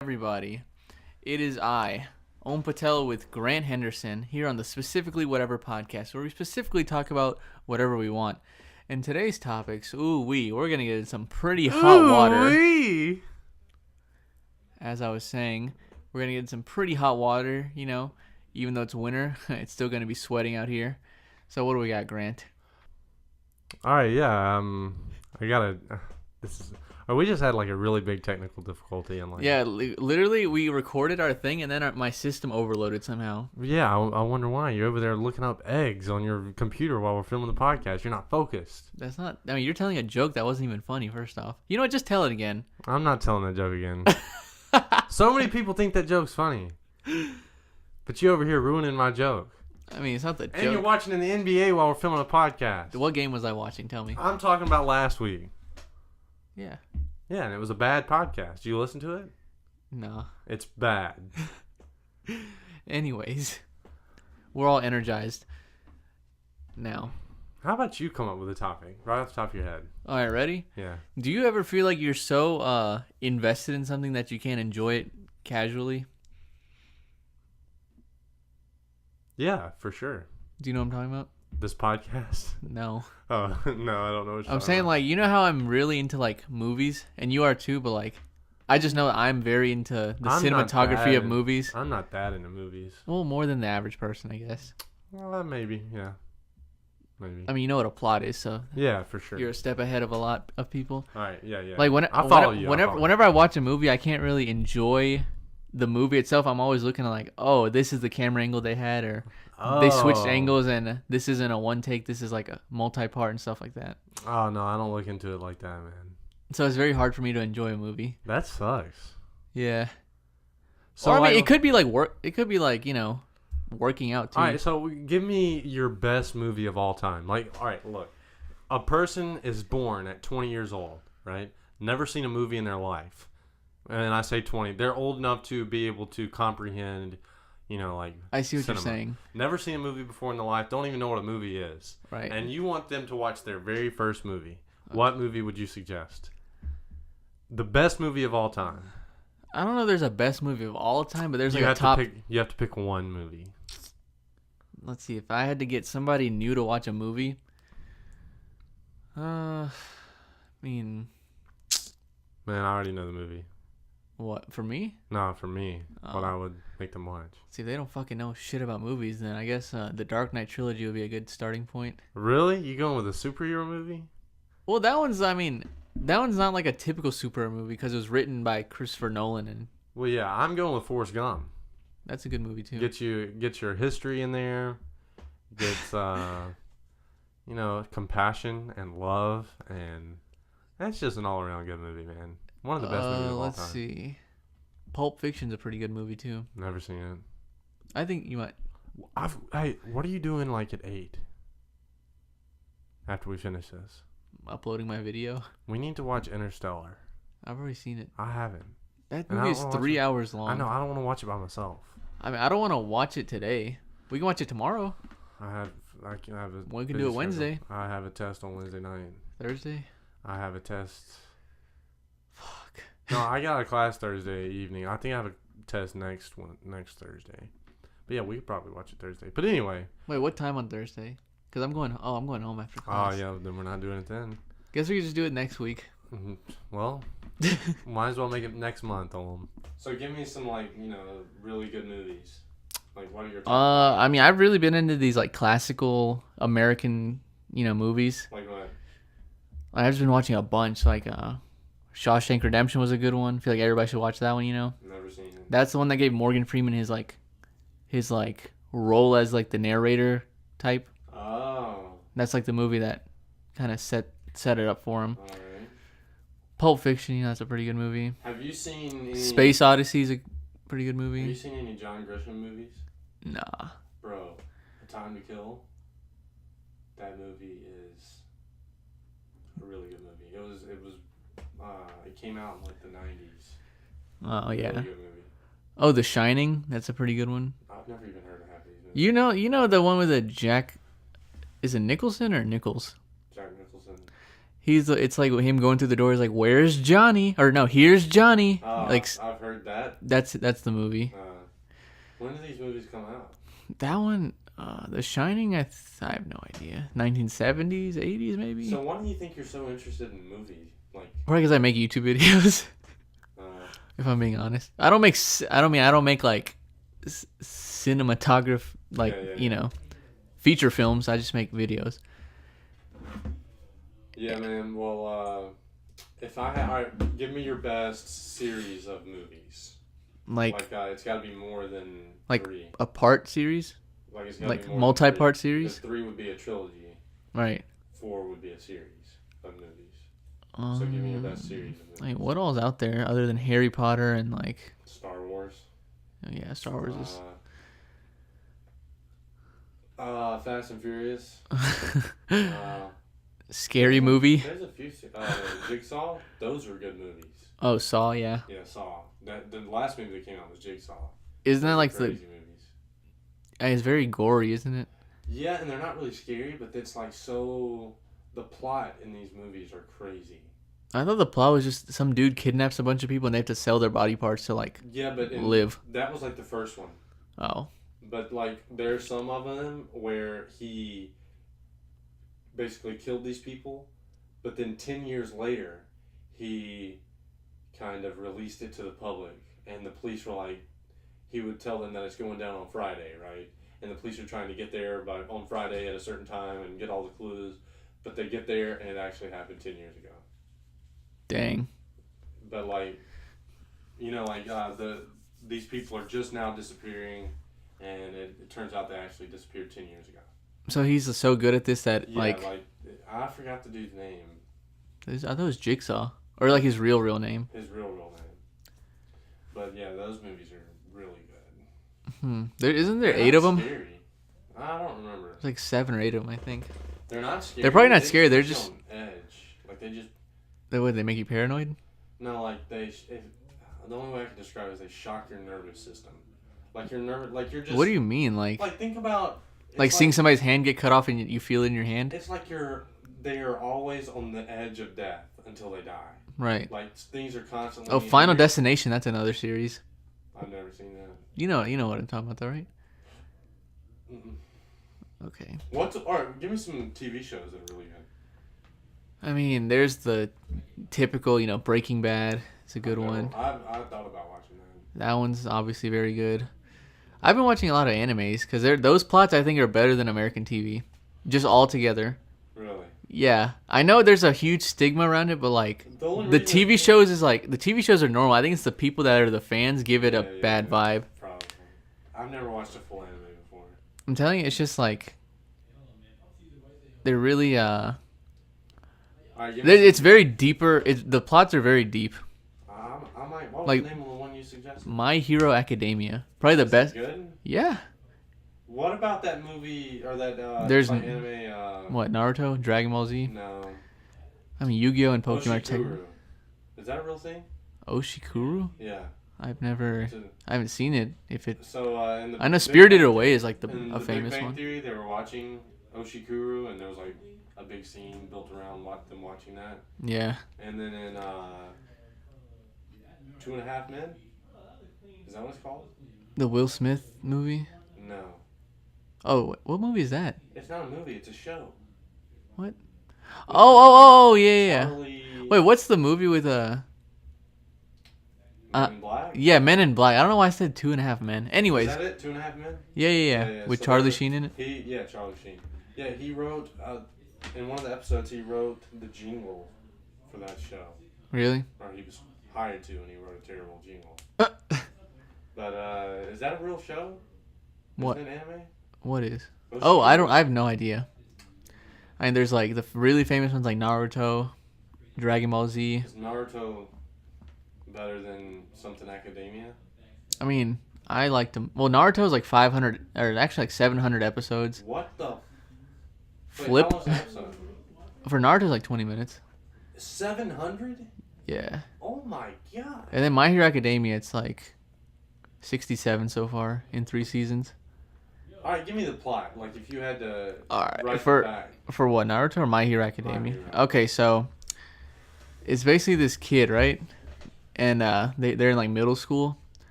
Everybody. It is I, Om Patel with Grant Henderson, here on the Specifically Whatever podcast, where we specifically talk about whatever we want. And today's topics, we're going to get in some pretty hot water. As I was saying, we're going to get in some pretty hot water, even though it's winter, it's still going to be sweating out here. So what do we got, Grant? All right, yeah. We just had like a really big technical difficulty and literally we recorded our thing and then my system overloaded somehow. Yeah, I wonder why. You're over there looking up eggs on your computer while we're filming the podcast. You're not focused. You're telling a joke that wasn't even funny. First off, you know what? Just tell it again. I'm not telling that joke again. So many people think that joke's funny, but you over here ruining my joke. I mean, it's not the joke. And you're watching in the NBA while we're filming a podcast. What game was I watching? Tell me. I'm talking about last week. Yeah. Yeah, and it was a bad podcast. Did you listen to it? No. It's bad. Anyways, we're all energized now. How about you come up with a topic right off the top of your head? All right, ready? Yeah. Do you ever feel like you're so invested in something that you can't enjoy it casually? Yeah, for sure. Do you know what I'm talking about? This podcast? No. Oh, no, I don't know what you're I'm saying, about. you know how I'm really into, movies? And you are too, but, I just know that I'm very into the cinematography of movies. I'm not that into movies. Well, more than the average person, I guess. Well, maybe, yeah. Maybe. I mean, you know what a plot is, so... Yeah, for sure. You're a step ahead of a lot of people. All right, yeah. I'll follow you. Whenever I watch a movie, I can't really enjoy the movie itself. I'm always looking at, this is the camera angle they had, or... They switched angles, and this isn't a one take. This is a multi-part and stuff like that. Oh no, I don't look into it like that, man. So it's very hard for me to enjoy a movie. That sucks. Yeah. So or it could be work. It could be working out too. All right, so give me your best movie of all time. All right, look, a person is born at 20 years old, right? Never seen a movie in their life, and I say 20. They're old enough to be able to comprehend. I see what cinema. you're saying. Never seen a movie before in their life. Don't even know what a movie is. Right. And you want them to watch their very first movie. What movie would you suggest? The best movie of all time. I don't know if there's a best movie of all time, but there's a top... You have to pick one movie. Let's see. If I had to get somebody new to watch a movie... Man, I already know the movie. What, for me? No, for me. What I would make them watch. See, if they don't fucking know shit about movies, then I guess the Dark Knight trilogy would be a good starting point. Really? You going with a superhero movie? Well, that one's not like a typical superhero movie because it was written by Christopher Nolan. And well, yeah, I'm going with Forrest Gump. That's a good movie, too. Get your history in there. Gets, compassion and love. And that's just an all-around good movie, man. One of the best movies of all time. Let's see. Pulp Fiction's a pretty good movie, too. Never seen it. I think you might... Hey, what are you doing at 8? After we finish this? Uploading my video. We need to watch Interstellar. I've already seen it. I haven't. That movie is 3 hours long. I know. I don't want to watch it by myself. I mean, I don't want to watch it today. We can watch it tomorrow. We can do it Wednesday. I have a test on Wednesday night. Thursday? I have a test... Fuck. No, I got a class Thursday evening. I think I have a test next Thursday. But yeah, we could probably watch it Thursday. But anyway. Wait, what time on Thursday? Because I'm going home after class. Oh, yeah, then we're not doing it then. Guess we could just do it next week. Mm-hmm. Well, might as well make it next month. So give me some, really good movies. What are your top I mean, I've really been into these, classical American, movies. Like what? I've just been watching a bunch, Shawshank Redemption was a good one. I feel like everybody should watch that one, Never seen it. That's the one that gave Morgan Freeman his role as the narrator type. Oh. That's the movie that kind of set it up for him. All right. Pulp Fiction, that's a pretty good movie. Have you seen any... Space Odyssey is a pretty good movie. Have you seen any John Grisham movies? Nah. Bro, A Time to Kill. That movie is a really good movie. It came out in the 90s. Oh yeah. Really good movie. Oh, The Shining. That's a pretty good one. I've never even heard of half of these movies. You know the one with the Jack. Is it Nicholson or Nichols? Jack Nicholson. It's like him going through the door. He's like, "Where's Johnny?" Or no, "Here's Johnny." I've heard that? That's the movie. When did these movies come out? That one, The Shining. I have no idea. 1970s, 80s, maybe. So why do you think you're so interested in movies? Like, probably because I make YouTube videos. If I'm being honest, I don't make like cinematograph, like feature films. I just make videos. Yeah, man. Well, if I had, all right, give me your best series of movies. Like it's got to be more than like 3. a part series. Like it's gotta like be more multi-part than 3, series. 3 would be a trilogy. Right. 4 would be a series of movies. So give me your best series of movies. Like what all's out there other than Harry Potter and like Star Wars. Oh, yeah, Star Wars is. Fast and Furious. Scary movie. There's a few. Jigsaw. Those were good movies. Oh, Saw, yeah. Yeah, Saw. The last movie that came out was Jigsaw. Isn't that like crazy movies? It's very gory, isn't it? Yeah, and they're not really scary, but it's like so. The plot in these movies are crazy. I thought the plot was just some dude kidnaps a bunch of people and they have to sell their body parts to like live. That was like the first one. Oh. But like there's some of them where he basically killed these people, but then 10 years later he kind of released it to the public, and the police were like, he would tell them that it's going down on Friday, right? And the police are trying to get there on Friday at a certain time and get all the clues, but they get there and it actually happened 10 years ago. Dang. But like, these people are just now disappearing, and it turns out they actually disappeared 10 years ago. So he's so good at this that I forgot the dude's name. I thought it was Jigsaw, or like his real name. His real name. But yeah, those movies are really good. Isn't there 8 of them? Scary. I don't remember. There's like 7 or 8 of them, I think. They're not scary. They're probably not scary. They're just on edge. Like they just. They make you paranoid? No, like the only way I can describe it is they shock your nervous system. Like you're nervous. Like you're just. What do you mean, like? Like think about. Like seeing somebody's hand get cut off and you feel it in your hand? It's like they are always on the edge of death until they die. Right. Like things are constantly. Oh, Final Destination. That's another series. I've never seen that. You know what I'm talking about, though, right? Mm-mm. Okay. Alright, give me some TV shows that are really good. I mean, there's the typical, Breaking Bad. It's a good one. I thought about watching that. That one's obviously very good. I've been watching a lot of animes because those plots I think are better than American TV, just all together. Really? Yeah, I know there's a huge stigma around it, but like the TV shows the TV shows are normal. I think it's the people that are the fans give it a bad vibe. Probably. I've never watched a full anime before. I'm telling you, it's just like they're really it's very deeper. The plots are very deep. What was the name of the one you suggested? My Hero Academia, probably the best. Good. Yeah. What about that movie or that? There's anime. What, Naruto, Dragon Ball Z? No. I mean, Yu-Gi-Oh and Pokemon are technically. Is that a real thing? Oshikuru? Yeah. I haven't seen it. I know Big Spirited Away is like a famous Big Bang one. Theory, they were watching Oshikuru, and there was like a big scene built around them watching that. Yeah. And then in 2.5 Men, is that what it's called? The Will Smith movie? No. Oh, what movie is that? It's not a movie. It's a show. What? Oh, yeah. Wait, what's the movie with Men in Black? Yeah, Men in Black. I don't know why I said 2.5 Men. Anyways. Is that it? 2.5 Men? Yeah. With Charlie Sheen in it? Charlie Sheen. Yeah, he wrote, in one of the episodes, he wrote the jingle for that show. Really? Or he was hired to, and he wrote a terrible jingle. But, is that a real show? What? Is it an anime? What is? Oh, I have no idea. I mean, there's like the really famous ones like Naruto, Dragon Ball Z. Is Naruto better than something Academia? I mean, I liked them. Well, Naruto is like 500, or actually like 700 episodes. What the? Flip. Wait, how long's the episode? For Naruto, it's like 20 minutes. 700? Yeah. Oh my god. And then My Hero Academia, it's like 67 so far in 3 seasons. All right, give me the plot. Like if you had to. All right, write for back. For what, Naruto or My Hero Academia? My Hero. Okay, so it's basically this kid, right? and they're in like middle school,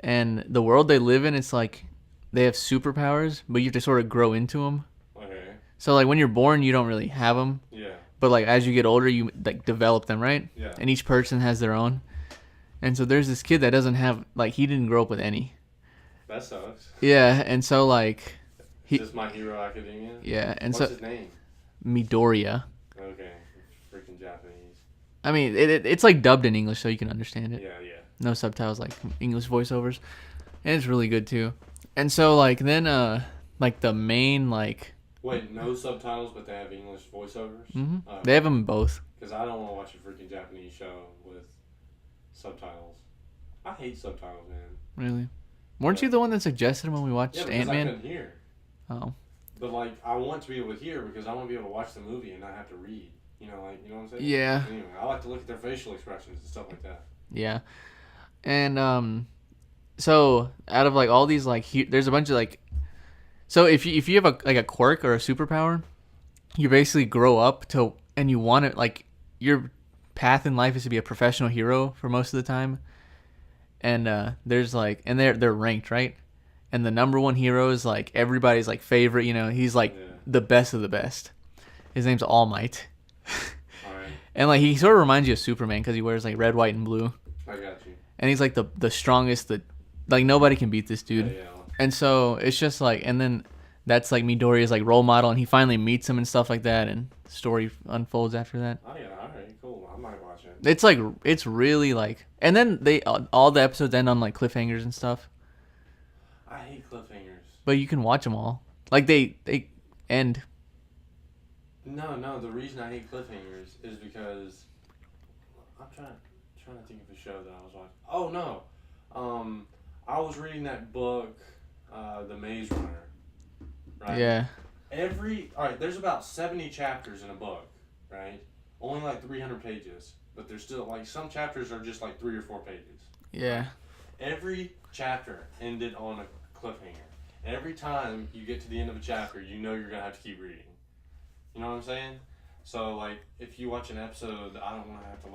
and the world they live in, it's like they have superpowers, but you have to sort of grow into them. Okay. So like when you're born, you don't really have them, Yeah. but like as you get older, you like develop them, right? Yeah. And each person has their own. And so there's this kid that doesn't have like he didn't grow up with any. That sucks. Yeah, and so like Is this My Hero Academia? yeah, and What's so his name? Midoriya. Okay. Freaking Japanese. I mean, it's like dubbed in English so you can understand it. Yeah, yeah. No subtitles, like English voiceovers, and it's really good too. And so like then like the main like Wait, no subtitles, but they have English voiceovers? they have them both. Because I don't want to watch a freaking Japanese show with subtitles. I hate subtitles, man. Really? Weren't you the one that suggested them when we watched Yeah, because Ant-Man? I couldn't hear. Oh. But like, I want to be able to hear because I want to be able to watch the movie and not have to read. You know, like, you know what I'm saying? Yeah. Anyway, I like to look at their facial expressions and stuff like that. Yeah. And so out of like all these like there's a bunch of like so if you have a quirk or a superpower, you basically grow up to and you want it like your path in life is to be a professional hero for most of the time. And there's like and they're ranked, right? And the number one hero is like everybody's like favorite, you know, he's like the best of the best. His name's All Might. Alright. And like he sort of reminds you of Superman because he wears like red, white, and blue. I got you. And he's like the strongest, like nobody can beat this dude. Yeah. And so it's just like, and then that's like Midoriya's like role model, and he finally meets him and stuff like that, and story unfolds after that. Oh, yeah. Alright, cool. I might watch it. It's like it's really like, and then they all the episodes end on like cliffhangers and stuff. I hate cliffhangers. But you can watch them all. Like they end. No. The reason I hate cliffhangers is because I'm trying to think of a show that I was watching. Oh no, I was reading that book, The Maze Runner. Right. Yeah. Alright, there's about 70 chapters in a book, right? Only like 300 pages, but there's still like some chapters are just like 3 or 4 pages. Yeah. Every chapter ended on a cliffhanger. Every time you get to the end of a chapter, you know you're gonna have to keep reading. You know what I'm saying? So like, if you watch an episode, I don't want to have to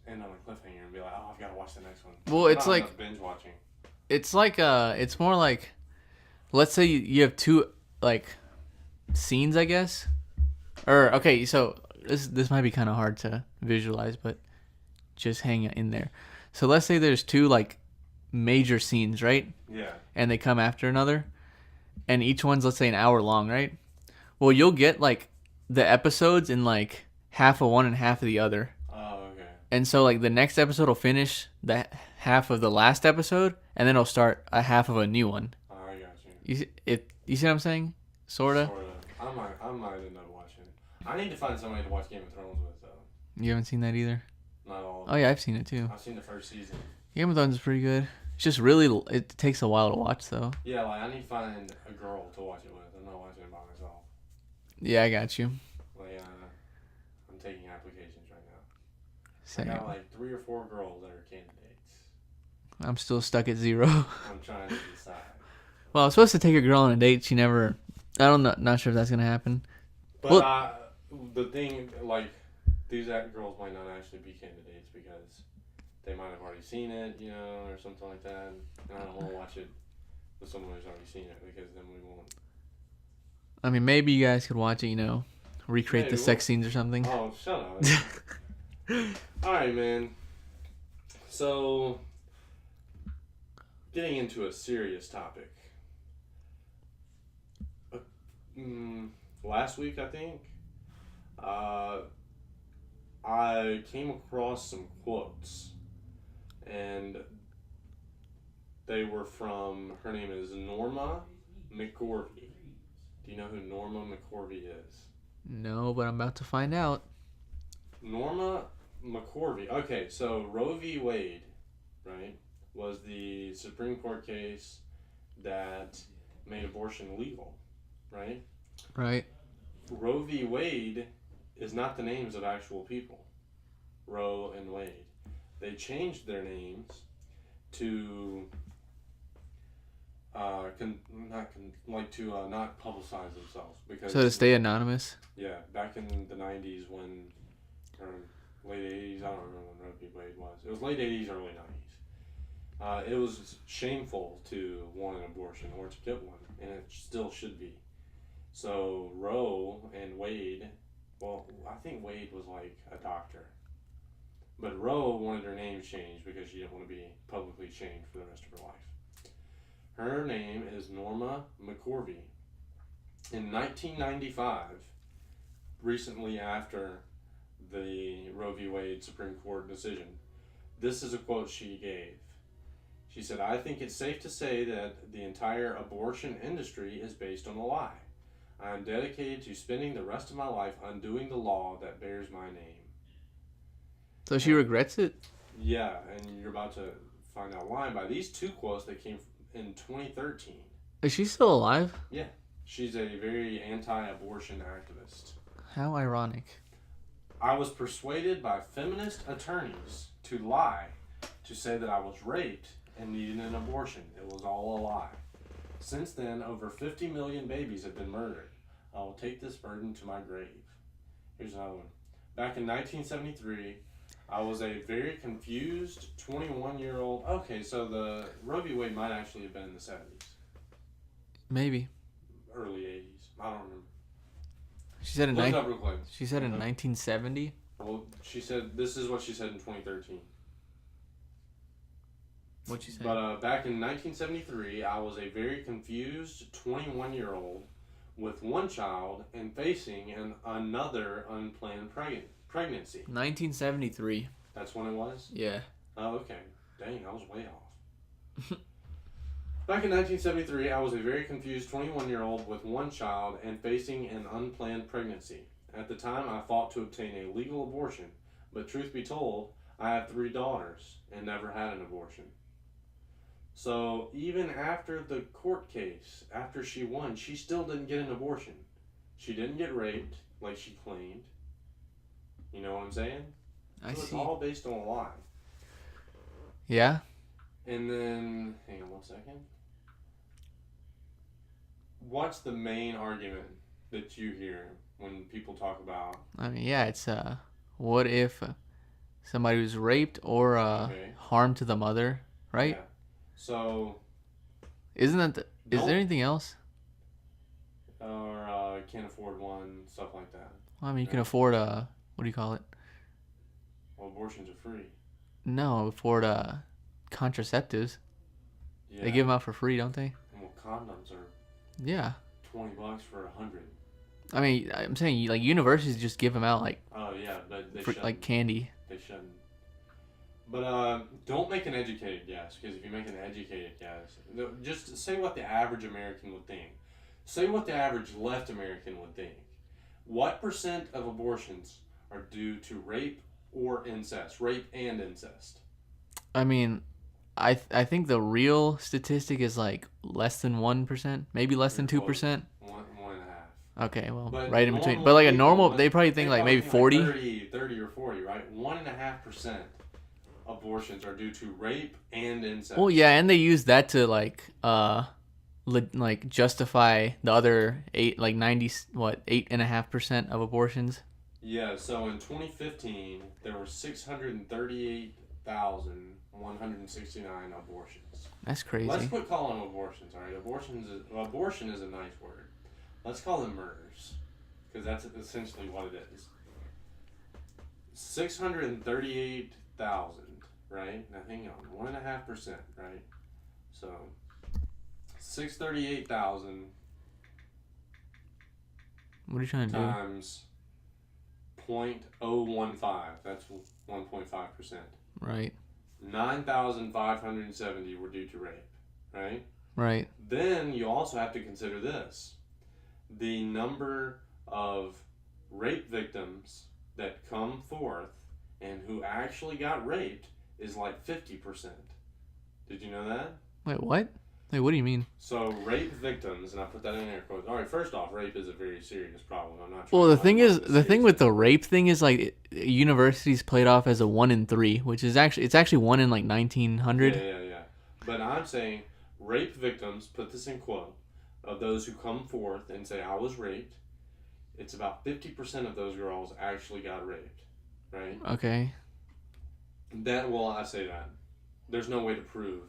end on a cliffhanger and be like, oh, I've got to watch the next one. Well, it's like binge watching. It's like it's more like, let's say you have two like scenes, I guess. Or okay, so this might be kind of hard to visualize, but just hang in there. So let's say there's two like major scenes, right? Yeah. And they come after another, and each one's let's say an hour long, right? Well, you'll get like the episodes in like half of one and half of the other. Oh, okay. And so like the next episode will finish the half of the last episode, and then it'll start a half of a new one. Oh, I got you. You see what I'm saying? Sorta. I might end up watching. I need to find somebody to watch Game of Thrones with though. You haven't seen that either? Not all. Oh yeah, I've seen it too. I've seen the first season. Game of Thrones is pretty good. It's just really it takes a while to watch though. Yeah, like I need to find a girl to watch it with. I'm not watching it by myself. Yeah, I got you. Like I'm taking applications right now. Same. I got like 3 or 4 girls that are candidates. I'm still stuck at 0. I'm trying to decide. Well, I was supposed to take a girl on a date. She never. I don't know. Not sure if that's gonna happen. But Well, the thing, like, these girls might not actually be candidates because they might have already seen it, you know, or something like that. And I don't want to watch it with someone who's already seen it because then we won't. I mean, maybe you guys could watch it. You know, recreate the sex scenes or something. Oh, shut up. All right, man. So, getting into a serious topic. Last week, I think, I came across some quotes, and they were from, her name is Norma McCorvey. Do you know who Norma McCorvey is? No, but I'm about to find out. Norma McCorvey. Okay, so Roe v. Wade, right, was the Supreme Court case that made abortion legal, right? Right. Roe v. Wade is not the names of actual people. Roe and Wade. They changed their names to not publicize themselves because So to stay anonymous. yeah, back in the 90s when, or late 80s. I don't remember when Roe v. Wade was. It was late 80s, early 90s. It was shameful to want an abortion or to get one, and it still should be. So Roe and Wade, well, I think Wade was like a doctor. But Roe wanted her name changed because she didn't want to be publicly shamed for the rest of her life. Her name is Norma McCorvey. In 1995, recently after the Roe v. Wade Supreme Court decision, this is a quote she gave. She said, "I think it's safe to say that the entire abortion industry is based on a lie. I am dedicated to spending the rest of my life undoing the law that bears my name." So she regrets it? Yeah, and you're about to find out why by these two quotes that came in 2013. Is she still alive? Yeah, she's a very anti-abortion activist. How ironic. "I was persuaded by feminist attorneys to lie, to say that I was raped and needed an abortion. It was all a lie. Since then, over 50 million babies have been murdered. I will take this burden to my grave." Here's another one. "Back in 1973, I was a very confused 21-year-old. Okay, so the Roe v. Wade might actually have been in the 70s. Maybe. Early 80s. I don't remember. She said in Look it up real quick. She said in 1970. Well, she said, this is what she said in 2013. What'd she say? But back in 1973, I was a very confused 21-year-old with one child and facing another unplanned pregnancy. 1973. That's when it was? Yeah. Oh, okay. Dang, I was way off. Back in 1973, I was a very confused 21-year-old with one child and facing an unplanned pregnancy. At the time, I fought to obtain a legal abortion, but truth be told, I have 3 daughters and never had an abortion. So even after the court case, after she won, she still didn't get an abortion. She didn't get raped like she claimed. You know what I'm saying? I So it's see. all based on a lie. Yeah. And then, hang on one second. What's the main argument that you hear when people talk about? I mean, yeah, it's what if somebody was raped or Okay. harmed to the mother, right? Yeah. So, Isn't that is Don't- there anything else? or can't afford one, stuff like that. Well, I mean, you can Yeah. afford what do you call it? Well, abortions are free. No, afford contraceptives. Yeah. They give them out for free, don't they? Well, condoms are Yeah. $20 for 100. I mean, I'm saying like universities just give them out like Oh yeah, but they for, shouldn't. like candy. They shouldn't. But don't make an educated guess, because if you make an educated guess, just say what the average American would think. Say what the average left American would think. What % of abortions are due to rape or incest? Rape and incest. I mean, I think the real statistic is like less than 1%, maybe less than You're 2%. One and a half. Okay, well, But right in between. normal But like a people, normal, but they probably think like maybe 40. 30 or 40, right? 1.5% abortions are due to rape and incest. Well, yeah, and they use that to like like justify the other 8.5% of abortions. Yeah, so in 2015, there were 638,169 abortions. That's crazy. Let's quit calling them abortions, all right? Abortion is a nice word. Let's call them murders, because that's essentially what it is. 638,000, right? Now hang on, 1.5%, right? So 638,000 What are you trying to do? times 0.015. That's 1.5%. Right. 9,570 were due to rape, right? Right. Then you also have to consider this. The number of rape victims that come forth and who actually got raped is like 50%. Did you know that? Wait, what? Wait, what do you mean? So rape victims, and I put that in air quotes. All right, first off, rape is a very serious problem. I'm not. Well, the thing is, the the thing with the rape thing is like universities played off as a 1 in 3, which is actually 1 in like 1900. Yeah. But I'm saying rape victims, put this in quote, of those who come forth and say I was raped, it's about 50% of those girls actually got raped, right? Okay. I say that. There's no way to prove.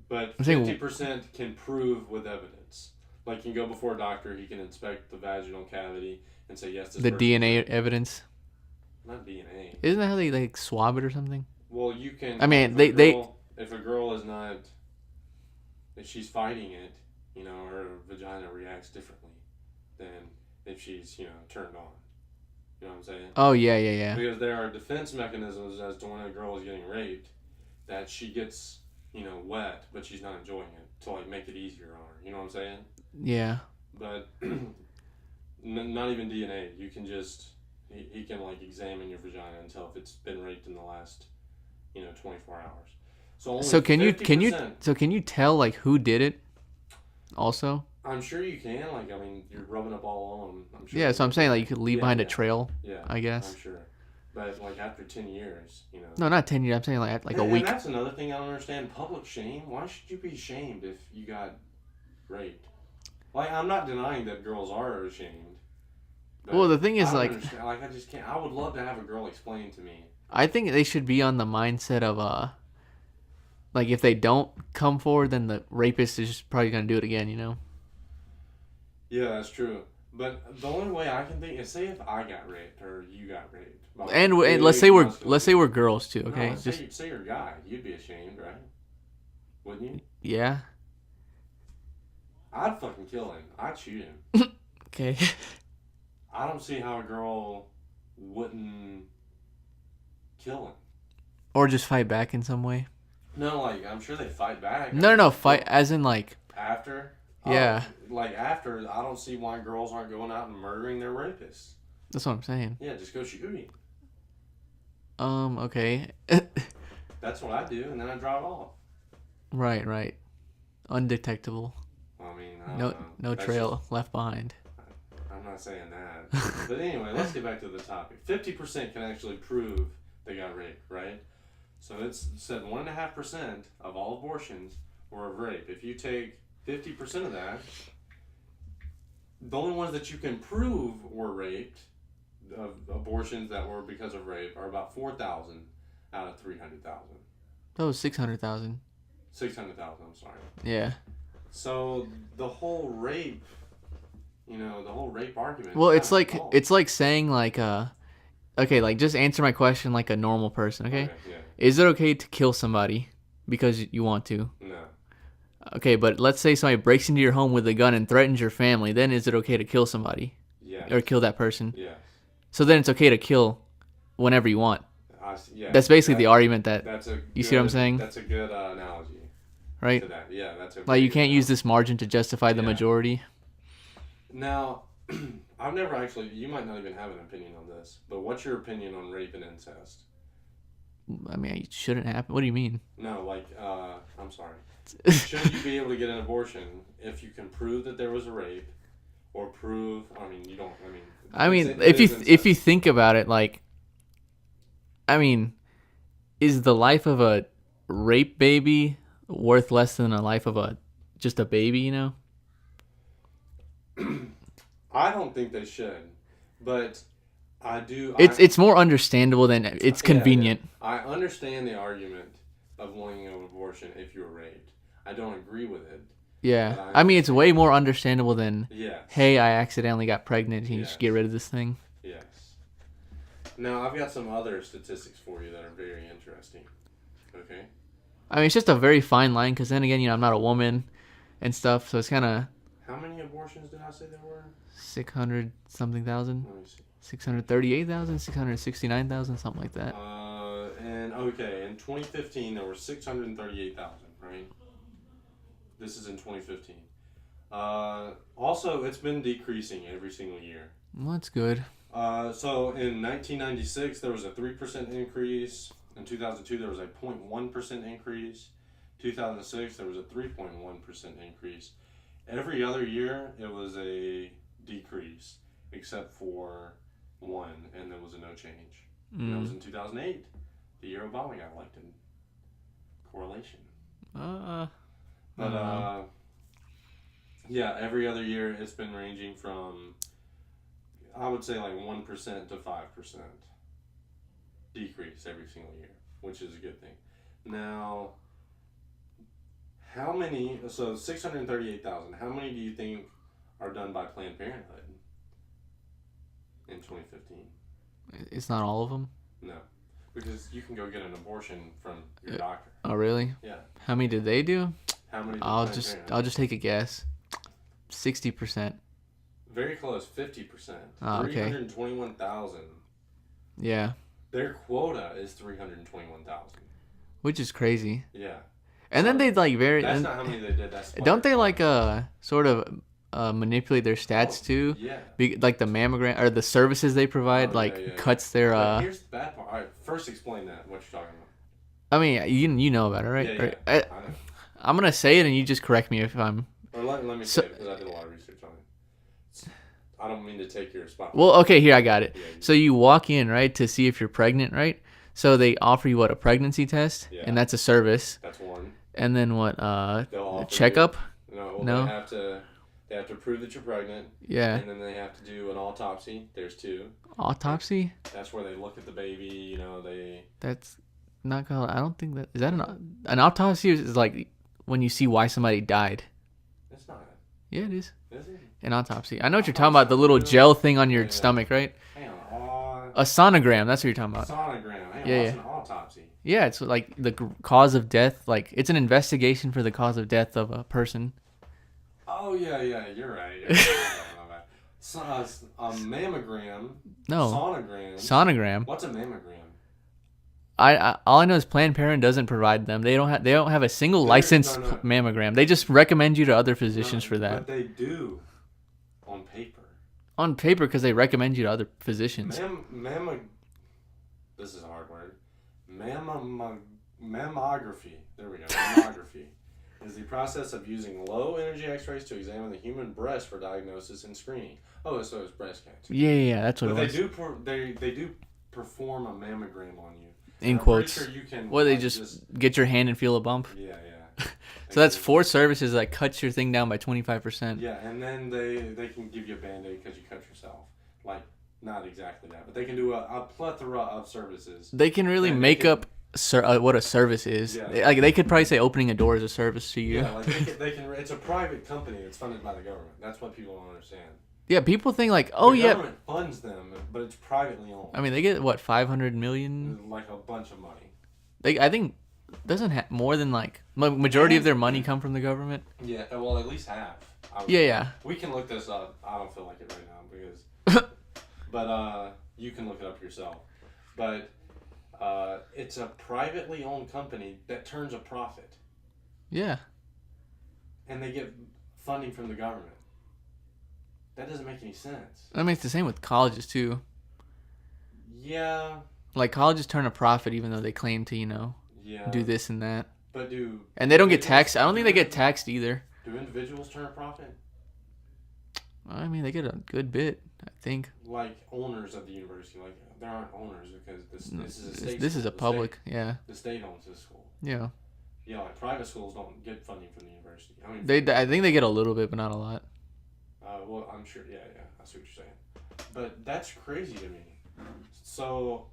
But I'm saying 50% can prove with evidence. Like, you can go before a doctor, he can inspect the vaginal cavity and say, yes, this the person's DNA raped. evidence. Not DNA. Isn't that how they like swab it or something? Well, you can. I mean, If a girl is not, if she's fighting it, her vagina reacts differently than if she's, turned on. You know what I'm saying? Oh yeah. Because there are defense mechanisms as to when a girl is getting raped, that she gets, wet, but she's not enjoying it to like make it easier on her. You know what I'm saying? Yeah. But not even DNA. You can just he can like examine your vagina and tell if it's been raped in the last 24 hours. So only So can 50%, can you tell like who did it? Also. I'm sure you can. Like, I mean, you're rubbing up all on them. I'm sure. Yeah, so I'm saying like you could leave behind a trail. Yeah, I guess. I'm sure. But like after 10 years, No, not 10 years. I'm saying like a week. And that's another thing I don't understand. Public shame. Why should you be shamed if you got raped? Like, I'm not denying that girls are ashamed. Well, the thing is, like I just can't. I would love to have a girl explain to me. I think they should be on the mindset of like if they don't come forward, then the rapist is just probably gonna do it again. Yeah, that's true. But the only way I can think is, say if I got raped or you got raped. And let's say we're girls too. Okay, No, say you're a guy, you'd be ashamed, right? Wouldn't you? Yeah. I'd fucking kill him. I'd shoot him. Okay. I don't see how a girl wouldn't kill him. Or just fight back in some way. No, like, I'm sure they fight back. No, fight as in like... After? Yeah. Like, after, I don't see why girls aren't going out and murdering their rapists. That's what I'm saying. Yeah, just go shoot him. Okay. That's what I do, and then I drive off. Right. Undetectable. I mean, no trail left behind. I'm not saying that. But anyway, let's get back to the topic. 50% can actually prove they got raped, right? So it's said 1.5% of all abortions were of rape. If you take 50% of that, the only ones that you can prove were raped, of abortions that were because of rape, are about 4,000 out of 300,000. Oh, 600,000. 600,000, I'm sorry. Yeah. So the whole rape, argument. Well, it's like saying like okay, like just answer my question like a normal person, okay? Yeah. Is it okay to kill somebody because you want to? No. Okay, but let's say somebody breaks into your home with a gun and threatens your family, then is it okay to kill somebody? Yeah. Or kill that person? Yes. So then it's okay to kill whenever you want. Yeah. That's basically the argument that you see what I'm saying? That's a good analogy. Right? To that. Yeah, that's a like you can't use this margin to justify the majority. Now, I've never actually, you might not even have an opinion on this, but what's your opinion on rape and incest? I mean, it shouldn't happen. What do you mean? No, like, I'm sorry. Should you be able to get an abortion if you can prove that there was a rape, or prove? If you think about it, like, I mean, is the life of a rape baby worth less than a life of just a baby? I don't think they should, but I do. It's more understandable than it's convenient. Yeah. I understand the argument of wanting an abortion if you're raped. I don't agree with it. Yeah, I mean it's way more understandable than yes. Hey, I accidentally got pregnant. Can you just get rid of this thing? Yes. Now I've got some other statistics for you that are very interesting. Okay. I mean it's just a very fine line because then again, I'm not a woman and stuff, so it's kind of. How many abortions did I say there were? 600 something thousand. Let me see. 638,000, 669,000, something like that. In 2015 there were 638,000, right? This is in 2015. Also, it's been decreasing every single year. Well, that's good. So in 1996 there was a 3% increase. In 2002 there was a 0.1% increase. 2006 there was a 3.1% increase. Every other year it was a decrease, except for one, and there was a no change. And that was in 2008, the year Obama got elected. Correlation. Yeah, every other year it's been ranging from, I would say like 1% to 5%. decrease every single year, which is a good thing. Now, how many? So 638,000. How many do you think are done by Planned Parenthood in 2015? It's not all of them. No, because you can go get an abortion from your doctor. Oh, really? Yeah. How many did they do? How many? I'll just take a guess. 60%. Very close, 50%. Oh, okay. 321,000. Yeah. Their quota is 321,000. Which is crazy. Yeah. And then they like That's not how many they did. That's don't they like sort of manipulate their stats too? Yeah. Like the mammogram or the services they provide cuts their But here's the bad part. All right, first explain that what you're talking about. I mean, you know about it, right? Yeah. I know. I'm gonna say it and you just correct me if I'm. Or let me say it because I did a lot of research on it. I don't mean to take your spot. Well, okay, here I got it. So you walk in, right, to see if you're pregnant, right? So they offer you a pregnancy test, and that's a service. That's one. And then what? A checkup? No. They have to prove that you're pregnant. Yeah. And then they have to do an autopsy. There's two. Autopsy? That's where they look at the baby. That's not called. I don't think that is that an autopsy is like when you see why somebody died. It's not. Yeah, it is. Is it? An autopsy. I know what you're talking about. The little gel thing on your stomach, right? Hang on. A sonogram. That's what you're talking about. Sonogram. Hang on. Yeah. What's an autopsy? Yeah, it's like the cause of death. Like it's an investigation for the cause of death of a person. Oh yeah, you're right. So, a mammogram. No. Sonogram. Sonogram. What's a mammogram? I all I know is Planned Parenthood doesn't provide them. They don't have a single licensed mammogram. They just recommend you to other physicians for that. But they do on paper. On paper, because they recommend you to other physicians. This is a hard word. Mammography. There we go. Mammography is the process of using low energy X-rays to examine the human breast for diagnosis and screening. Oh, so it's breast cancer. Yeah, that's what it was. They do perform a mammogram on you. In quotes. Sure you can, they just get your hand and feel a bump. Yeah. So that's 4 services that cuts your thing down by 25%. Yeah, and then they can give you a Band-Aid because you cut yourself. Like, not exactly that, but they can do a plethora of services. They can really make up what a service is. Yeah. Like they could probably say opening a door is a service to you. Yeah, like they can. It's a private company that's funded by the government. That's what people don't understand. Yeah, people think like, the government funds them, but it's privately owned. I mean, they get what, 500 million? Like a bunch of money. I think doesn't have more than like majority of their money come from the government. Yeah, well, at least half. Yeah. We can look this up. I don't feel like it right now but you can look it up yourself. But it's a privately owned company that turns a profit. Yeah. And they get funding from the government. That doesn't make any sense. I mean, it's the same with colleges too. Yeah. Like colleges turn a profit even though they claim to, do this and that. But and they don't get taxed. I don't think they get taxed either. Do individuals turn a profit? I mean, they get a good bit, I think. Like owners of the university, like there aren't owners because this is a state. This is a public, yeah. The state owns this school. Yeah. Yeah, like private schools don't get funding from the university. I mean, I think they get a little bit, but not a lot. Well, I'm sure. Yeah, I see what you're saying. But that's crazy to me. So,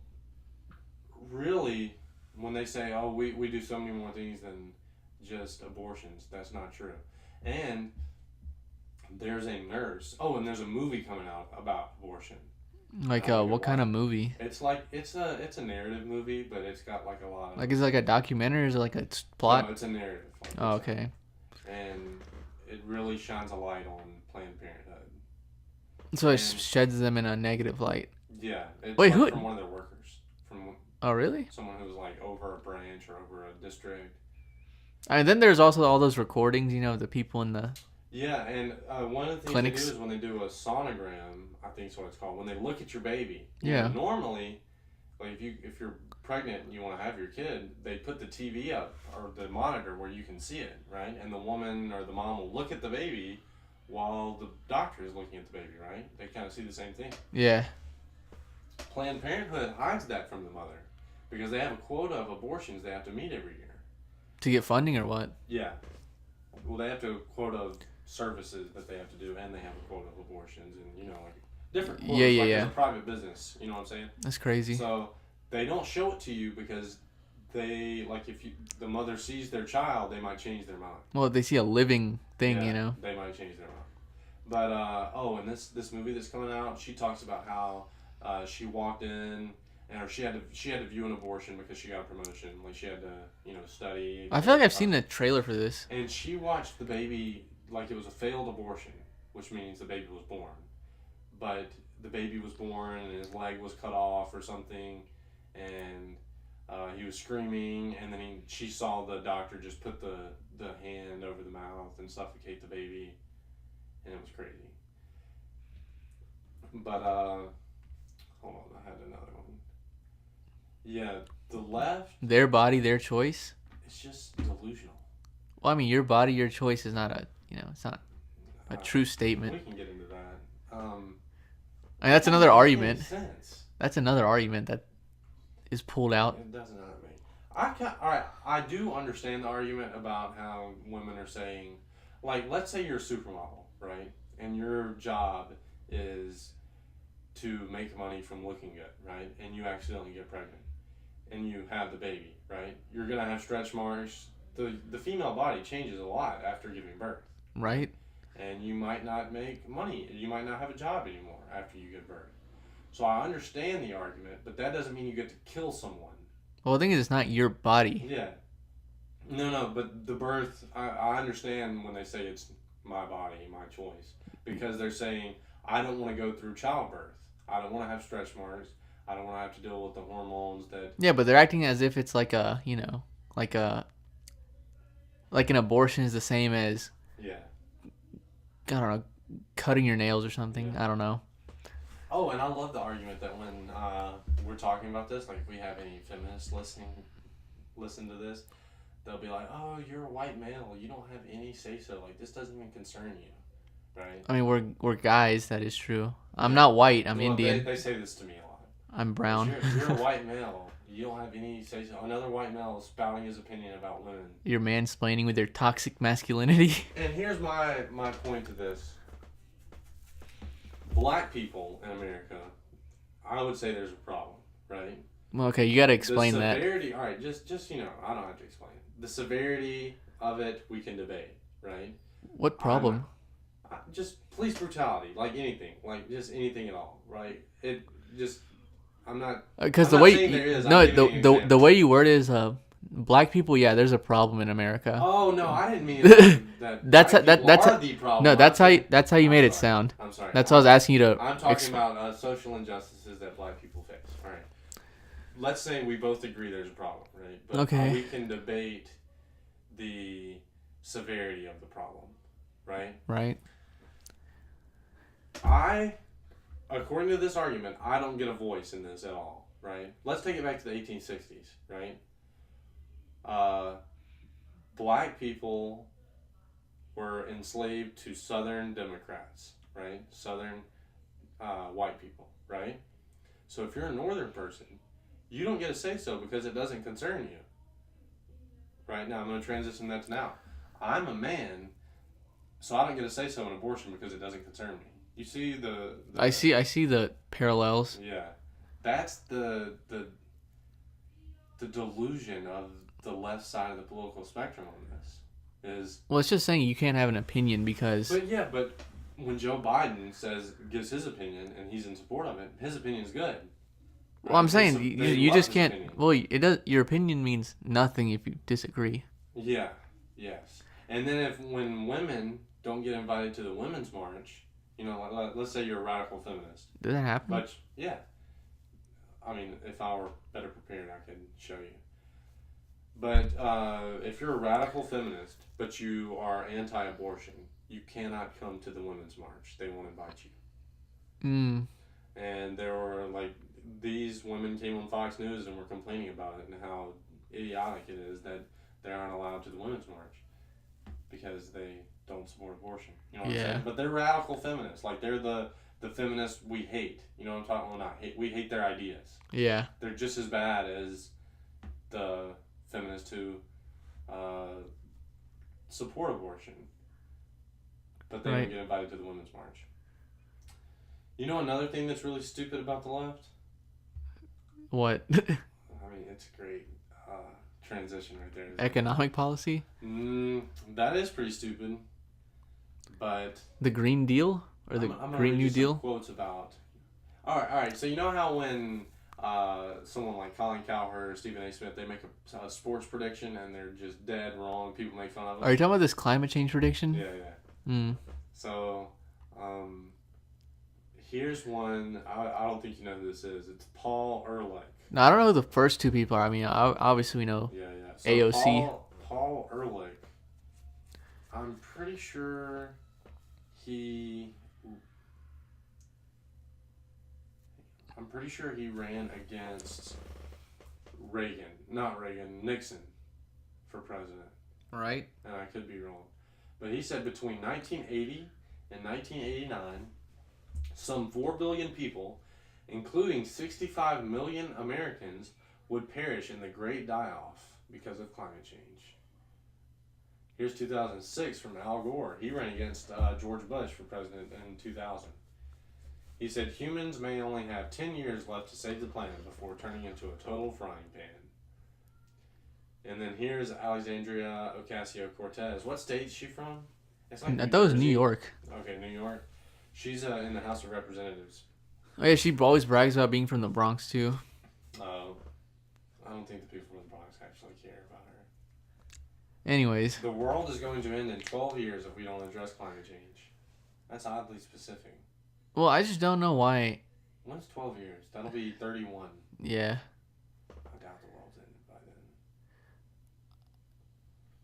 really, when they say, "Oh, we do so many more things than just abortions," that's not true. And there's a nurse. Oh, and there's a movie coming out about abortion. Like what kind of movie? It's like it's a narrative movie, but it's got like a lot of like, is it like a documentary or is it like a plot? No, it's a narrative. Oh, okay. And it really shines a light on Planned Parenthood. So it sheds them in a negative light. Yeah. It's Wait, from one of their workers. Oh, really? Someone who's like over a branch or over a district. And then there's also all those recordings, the people in the... Yeah, and one of the things clinics. they do is when they do a sonogram, I think is what it's called, when they look at your baby. Yeah. Normally, like if you're pregnant and you want to have your kid, they put the TV up or the monitor where you can see it, right? And the woman or the mom will look at the baby while the doctor is looking at the baby, right? They kind of see the same thing. Yeah. Planned Parenthood hides that from the mother because they have a quota of abortions they have to meet every year. To get funding or what? Yeah. Well, they have a quota of services that they have to do, and they have a quota of abortions, and like different quotas. Yeah. It's a private business. You know what I'm saying? That's crazy. So they don't show it to you because they like if the mother sees their child, they might change their mind. Well, if they see a living thing, Yeah, they might change their mind. But and this movie that's coming out, she talks about how she walked in and she had to view an abortion because she got a promotion. Like she had to study. I feel like I've seen a trailer for this. And she watched the baby like it was a failed abortion, which means the baby was born, but the baby was born and his leg was cut off or something, and he was screaming, and then she saw the doctor just put the hand over the mouth and suffocate the baby, and it was crazy. But hold on, I had another one. Yeah, the left. Their body, their choice. It's just delusional. Well, I mean, your body, your choice is not it's not a true statement. We can get into that. I mean, that's another argument. Sense. That's another argument that is pulled out. It doesn't hurt me. All right. I do understand the argument about how women are saying, like, let's say you're a supermodel, right? And your job is to make money from looking good, right? And you accidentally get pregnant, and you have the baby, right? You're gonna have stretch marks. The female body changes a lot after giving birth, right? And you might not make money. You might not have a job anymore after you give birth. So I understand the argument, but that doesn't mean you get to kill someone. Well, the thing is, it's not your body. Yeah. No, but the birth, I understand when they say it's my body, my choice. Because they're saying, I don't want to go through childbirth. I don't want to have stretch marks. I don't want to have to deal with the hormones that... Yeah, but they're acting as if it's like an abortion is the same as... Yeah. I don't know, cutting your nails or something. Yeah. I don't know. Oh, and I love the argument that when we're talking about this, like if we have any feminists listen to this, they'll be like, "Oh, you're a white male. You don't have any say-so. Like this doesn't even concern you, right?" I mean, we're guys. That is true. I'm not white. I'm Indian. They say this to me a lot. I'm brown. You're a white male. You don't have any say-so. Another white male is spouting his opinion about women. You're mansplaining with your toxic masculinity. And here's my point to this. Black people in America, I would say there's a problem, right? Well, okay, you got to explain that. The severity, all right, just I don't have to explain it. The severity of it, we can debate, right? What problem? Just police brutality, like anything, like just anything at all, right? It just, I'm not. Because the way the way you word it is black people, yeah, there's a problem in America. Oh no, I didn't mean that. that's the problem. No, that's how you made it sound. I'm sorry. That's why I was asking you to. I'm talking about social injustices that black people face. All right. Let's say we both agree there's a problem, right? But okay. We can debate the severity of the problem, right? Right. According to this argument, I don't get a voice in this at all, right? Let's take it back to the 1860s, right? Black people were enslaved to Southern Democrats, right? Southern white people, right? So if you're a Northern person, you don't get a say-so because it doesn't concern you. Right? Now, I'm going to transition that to now. I'm a man, so I don't get a say-so in abortion because it doesn't concern me. You see the I see the parallels. Yeah. That's the delusion of the left side of the political spectrum on this. Well, it's just saying you can't have an opinion because... But when Joe Biden gives his opinion and he's in support of it, his opinion is good. Right? Well, I'm saying you just can't... Opinion. Well, it does. Your opinion means nothing if you disagree. Yeah, yes. And then when women don't get invited to the Women's March, let's say you're a radical feminist. Does that happen? But, yeah. I mean, if I were better prepared, I could show you. But if you're a radical feminist, but you are anti-abortion, you cannot come to the Women's March. They won't invite you. And there were, these women came on Fox News and were complaining about it and how idiotic it is that they aren't allowed to the Women's March because they don't support abortion. You know what I'm saying? But they're radical feminists. Like, they're the feminists we hate. You know what I'm talking about? Well, not hate. We hate their ideas. Yeah. They're just as bad as the feminists who support abortion, but they don't get invited to the Women's March. You know another thing that's really stupid about the left? What? I mean, it's a great transition right there. Economic policy? That is pretty stupid. But The Green Deal? Or the I'm gonna Green read New you some Deal? quotes about. All right. So you know how when someone like Colin Cowherd or Stephen A. Smith, they make a sports prediction and they're just dead wrong. People make fun of them. Are you talking about this climate change prediction? Yeah. Mm. So here's one. I don't think you know who this is. It's Paul Ehrlich. No, I don't know who the first two people are. I mean, obviously we know Yeah. So AOC. Paul Ehrlich. I'm pretty sure he. Ran against Nixon for president. Right. And I could be wrong. But he said between 1980 and 1989, some 4 billion people, including 65 million Americans, would perish in the Great Die-Off because of climate change. Here's 2006 from Al Gore. He ran against George Bush for president in 2000. He said humans may only have 10 years left to save the planet before turning into a total frying pan. And then here's Alexandria Ocasio-Cortez. What state is she from? It's like I thought it was New York. Okay, New York. She's in the House of Representatives. Oh yeah, she always brags about being from the Bronx too. I don't think the people from the Bronx actually care about her. Anyways. The world is going to end in 12 years if we don't address climate change. That's oddly specific. Well, I just don't know why. When's 12 years? That'll be 31. Yeah. I doubt the world's ended by then.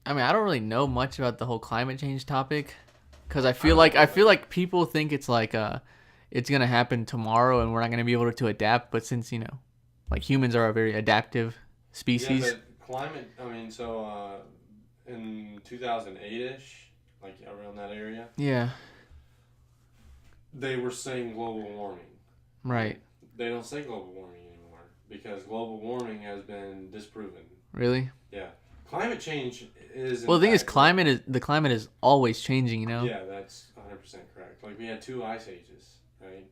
I mean, I don't really know much about the whole climate change topic, because I feel like people think it's like it's gonna happen tomorrow and we're not gonna be able to adapt. But since like humans are a very adaptive species. Yeah, but climate. I mean, so in 2008ish, like around that area. Yeah. They were saying global warming. Right. They don't say global warming anymore because global warming has been disproven. Really? Yeah. Climate change is. Well, the thing is, the climate is always changing. Yeah, that's 100% correct. Like we had 2 ice ages, right?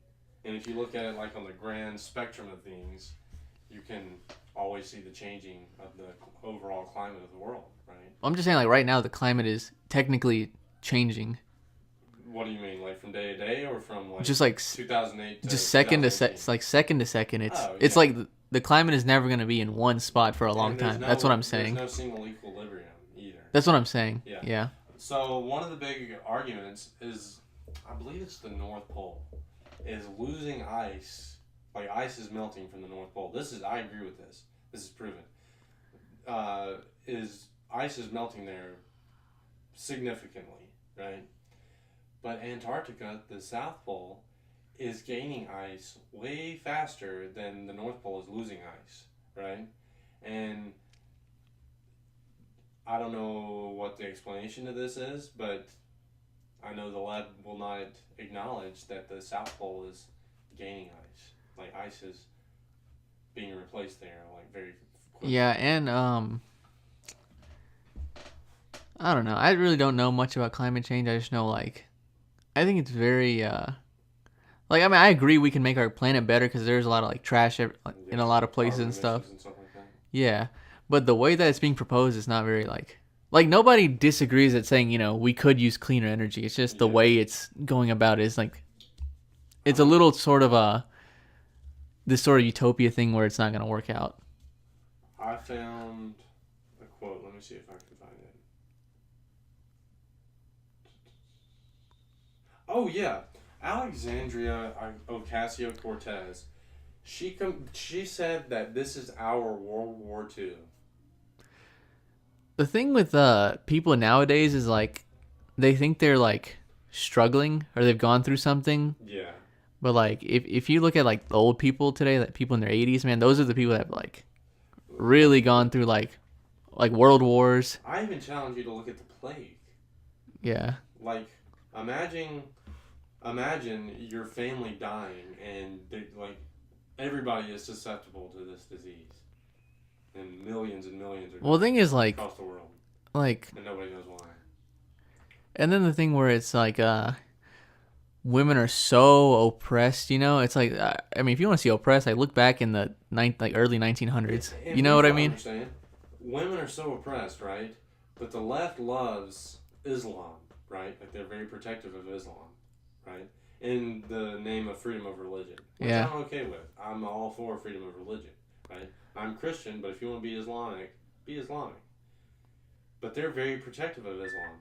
And if you look at it like on the grand spectrum of things, you can always see the changing of the overall climate of the world, right? I'm just saying, like right now, the climate is technically changing. What do you mean, like from day to day, or from like just like 2008? Just second to second to second. It's like the climate is never going to be in one spot for a long time. That's what I'm saying. There's no single equilibrium either. That's what I'm saying. Yeah. Yeah. So one of the big arguments is, I believe it's the North Pole, is losing ice. Like ice is melting from the North Pole. I agree with this. This is proven. Ice is melting there significantly, right? But Antarctica, the South Pole, is gaining ice way faster than the North Pole is losing ice, right? And I don't know what the explanation to this is, but I know the lab will not acknowledge that the South Pole is gaining ice. Like ice is being replaced there, like very quickly. Yeah, and I don't know. I really don't know much about climate change. I just know I think it's very I mean, I agree we can make our planet better because there's a lot of trash in a lot of places and stuff. And stuff like that. Yeah, but the way that it's being proposed is not very like nobody disagrees at saying we could use cleaner energy. It's just the way it's going about is it's a little sort of this sort of utopia thing where it's not going to work out. I found a quote. Let me see if I can find it. Oh yeah, Alexandria Ocasio-Cortez. She said that this is our World War II. The thing with people nowadays is they think they're struggling or they've gone through something. Yeah. But if you look at the old people today, like people in their 80s, man, those are the people that have really gone through world wars. I even challenge you to look at the plague. Yeah. Imagine your family dying and everybody is susceptible to this disease. And millions are well, the thing is across the world. And nobody knows why. And then the thing where it's women are so oppressed. It's like I mean, if you want to see oppressed, like look back in the early 1900s. And You know here's what I what I mean? understand: women are so oppressed, right? But the left loves Islam, right? Like they're very protective of Islam, right? In the name of freedom of religion, which Yeah. I'm okay with. I'm all for freedom of religion, right? I'm Christian, but if you want to be Islamic, be Islamic. But they're very protective of Islam.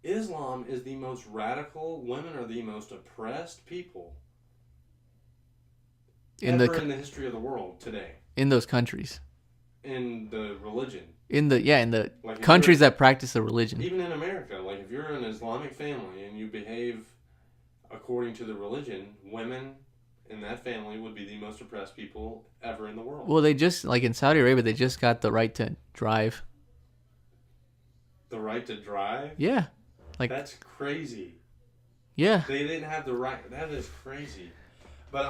Islam is the most radical. Women are the most oppressed people In ever the in the history of the world today. in those countries. In the religion, In the like if countries you're that practice the religion. even in America, like if you're an Islamic family and you behave according to the religion, women in that family would be the most oppressed people ever in the world. Well, they just like in Saudi Arabia, they just got the right to drive. The right to drive? Yeah. Like That's crazy. yeah. They didn't have the right. That is crazy. But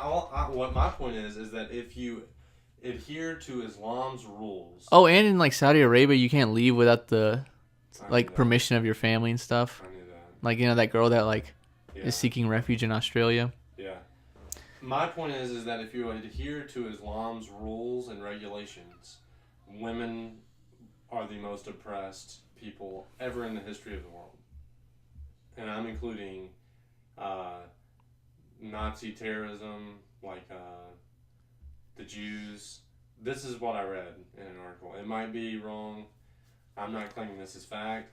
what my point is that if you adhere to Islam's rules, Oh, and in like Saudi Arabia, you can't leave without the I knew like that. permission of your family and stuff. I knew that. Like that girl that like Yeah. is seeking refuge in Australia. Yeah. My point is that if you adhere to Islam's rules and regulations, women are the most oppressed people ever in the history of the world. And I'm including Nazi terrorism, like the Jews. This is what I read in an article. It might be wrong. I'm not claiming this is fact.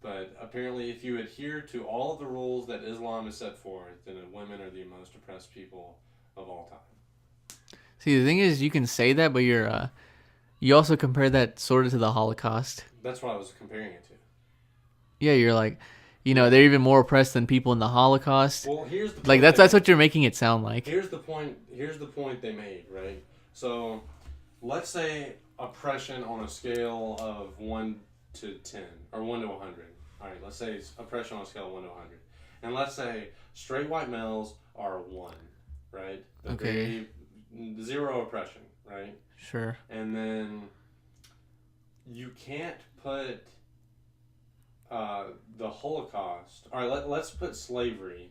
But apparently, if you adhere to all of the rules that Islam has set forth, then women are the most oppressed people of all time. See, the thing is, you can say that, but you also compare that sort of to the Holocaust. That's what I was comparing it to. Yeah, you're like, they're even more oppressed than people in the Holocaust. Well, here's the point Like that's what you're making it sound like. Here's the point. Here's the point they made, right? So, let's say oppression on a scale of 1 to 10 or 1 to 100. All right, let's say oppression on a scale of 1 to 100, and let's say straight white males are 1, right? Okay. Zero oppression, right? Sure. And then you can't put the Holocaust. All right, let's put slavery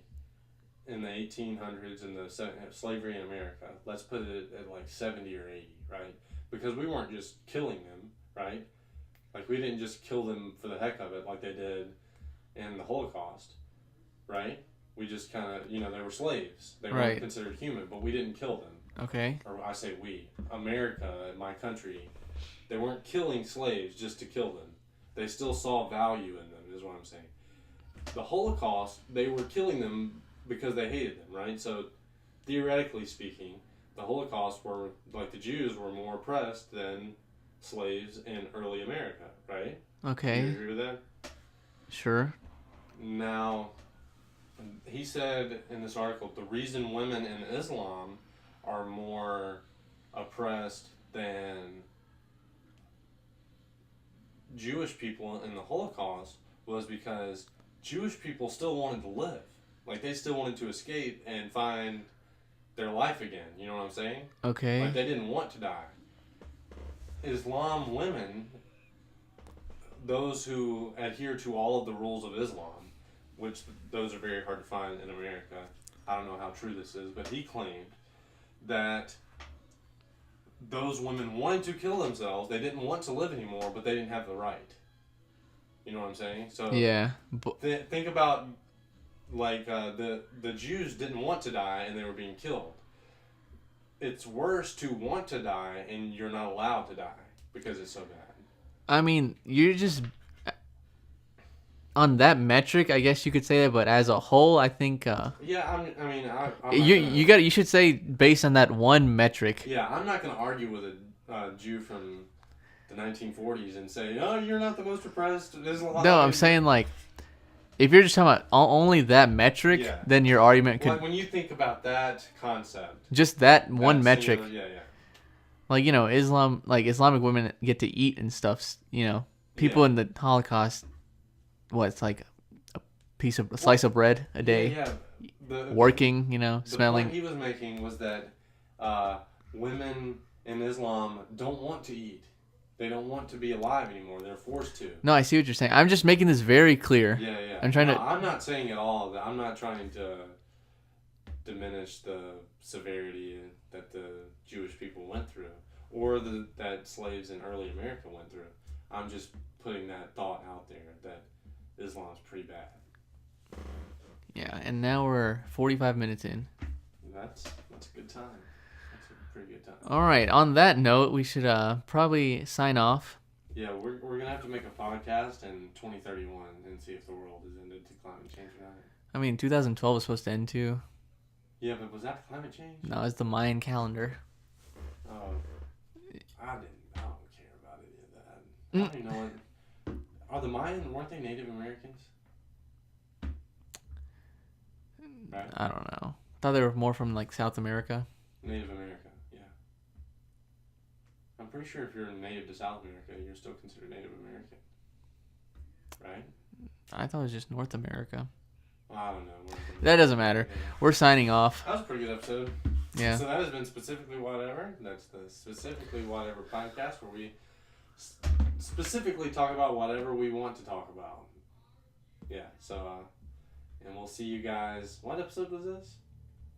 in the 1800s and slavery in America. Let's put it at like 70 or 80, right? Because we weren't just killing them, right? Like we didn't just kill them for the heck of it like they did in the Holocaust, right? We just kind of, they were slaves. They weren't considered human, but we didn't kill them. Okay. Or I say we. America, my country, they weren't killing slaves just to kill them. They still saw value in them, is what I'm saying. The Holocaust, they were killing them because they hated them, right? So, theoretically speaking, the Holocaust were, like the Jews, were more oppressed than slaves in early America, right? Okay. Do you agree with that? Sure. Now, he said in this article, the reason women in Islam are more oppressed than Jewish people in the Holocaust was because Jewish people still wanted to live. Like, they still wanted to escape and find their life again. You know what I'm saying? Okay. Like, they didn't want to die. Islam women, those who adhere to all of the rules of Islam, which those are very hard to find in America. I don't know how true this is, but he claimed that those women wanted to kill themselves. They didn't want to live anymore, but they didn't have the right. You know what I'm saying? So yeah. Think about like the Jews didn't want to die and they were being killed. It's worse to want to die and you're not allowed to die because it's so bad. I mean, you're just on that metric, I guess you could say that, but as a whole, I think Yeah, you should say based on that one metric. Yeah, I'm not going to argue with a Jew from the 1940s and say, "Oh, you're not the most oppressed." No, I'm saying like if you're just talking about only that metric, then your argument could. Like when you think about that concept, just that one metric. Yeah. Like Islam, like Islamic women get to eat and stuff. People in the Holocaust, it's like a slice of bread a day. Yeah. Working, smelling. The point he was making was that women in Islam don't want to eat. They don't want to be alive anymore. They're forced to. No, I see what you're saying. I'm just making this very clear. Yeah. I'm trying to. I'm not saying at all that I'm not trying to diminish the severity that the Jewish people went through, or that slaves in early America went through. I'm just putting that thought out there that Islam's pretty bad. Yeah, and now we're 45 minutes in. That's a good time. That's a pretty good time. All right. On that note, we should probably sign off. Yeah, we're gonna have to make a podcast in 2031 and see if the world is ended to climate change or not. I mean, 2012 was supposed to end too. Yeah, but was that climate change? No, it's the Mayan calendar. I don't care about any of that. I don't even know what. Are the Mayans, weren't they Native Americans? Right. I don't know. Thought they were more from like South America. Native America, yeah. I'm pretty sure if you're native to South America, you're still considered Native American. Right? I thought it was just North America. Well, I don't know. That doesn't matter. We're signing off. That was a pretty good episode. Yeah. So that has been Specifically Whatever. That's the Specifically Whatever podcast where we specifically talk about whatever we want to talk about. Yeah, so, and we'll see you guys. What episode was this?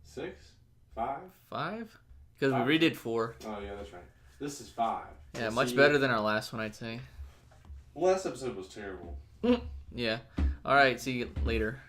6? 5? 5? Because we redid 4. Oh, yeah, that's right. This is 5. Yeah, We'll much see better you. than our last one, I'd say. Last episode was terrible. Yeah. All right, see you later.